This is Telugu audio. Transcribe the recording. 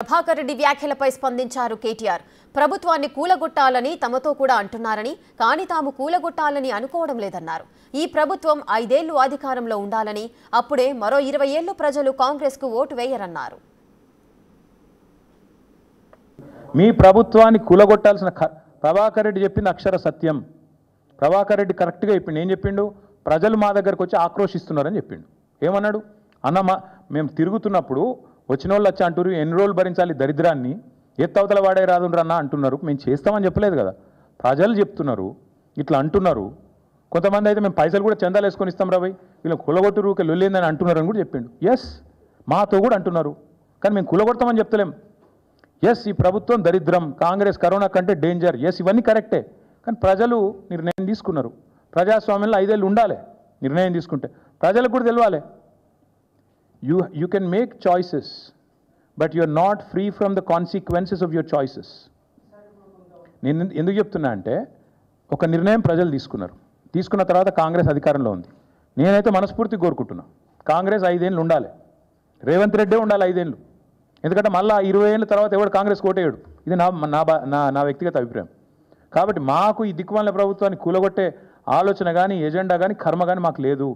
ప్రభాకర్ రెడ్డి వ్యాఖ్యలపై స్పందించారు కేటీఆర్. ప్రభుత్వాన్ని కూలగొట్టాలని తమతో కూడా అంటున్నారని, కానీ తాము కూలగొట్టాలని అనుకోవడం లేదన్నారు. ఈ ప్రభుత్వం 5 ఏళ్లు అధికారంలో ఉండాలని, అప్పుడే మరో 20 ఏళ్లు ప్రజలు కాంగ్రెస్ కు ఓటు వేయరన్నారు. మీ ప్రభుత్వాన్ని కూలగొట్టాల్సిన ప్రభాకర్ రెడ్డి చెప్పింది అక్షర సత్యం. ప్రభాకర్ రెడ్డి కరెక్ట్గా చెప్పిండు. ఏం చెప్పిండు? ప్రజలు మా దగ్గరకు వచ్చి ఆక్రోషిస్తున్నారని చెప్పిండు. ఏమన్నాడు? అన్న మేము తిరుగుతున్నప్పుడు వచ్చిన వాళ్ళు వచ్చి అంటారు, ఎన్ని రోజులు భరించాలి దరిద్రాన్ని, ఎత్తవతల వాడే రాదుండ్రన్నా అంటున్నారు. మేము చేస్తామని చెప్పలేదు కదా, ప్రజలు చెప్తున్నారు, ఇట్లా అంటున్నారు. కొంతమంది అయితే మేము పైసలు కూడా చందాలు వేసుకొని ఇస్తాం రాబోయ్, వీళ్ళు కులగొట్టురు లొల్లేందని అంటున్నారు అని కూడా చెప్పిండు. ఎస్, మాతో కూడా అంటున్నారు, కానీ మేము కులగొడతామని చెప్తలేం. ఎస్, ఈ ప్రభుత్వం దరిద్రం, కాంగ్రెస్ కరోనా కంటే డేంజర్, ఎస్ ఇవన్నీ కరెక్టే. కానీ ప్రజలు నిర్ణయం తీసుకున్నారు. ప్రజాస్వామ్యంలో 5 ఏళ్ళు ఉండాలి. నిర్ణయం తీసుకుంటే ప్రజలకు కూడా తెలియాలి. You can make choices, but you are not free from the consequences of your choices. నేను ఎందుకు చెప్తున్నా అంటే, ఒక నిర్ణయం ప్రజలు తీసుకున్న తర్వాత కాంగ్రెస్ అధికారంలో ఉంది. నేనైతే మనస్ఫూర్తిగా కోరుకుంటున్నా, కాంగ్రెస్ 5 ఏళ్ళు ఉండాలి. రేవంత్ రెడ్డే ఉండాలి 5 ఏళ్ళు. ఎందుకంటే మళ్ళీ 20 ఏళ్ళ తర్వాత ఎవడు కాంగ్రెస్ కోటేయడు. ఇది నా వ్యక్తిగత అభిప్రాయం. కాబట్టి మాకు ఈ దిక్కుమాలిన ప్రభుత్వాన్ని కూలగొట్టే ఆలోచన కానీ, ఎజెండా కానీ, కర్మ కానీ మాకు లేదు.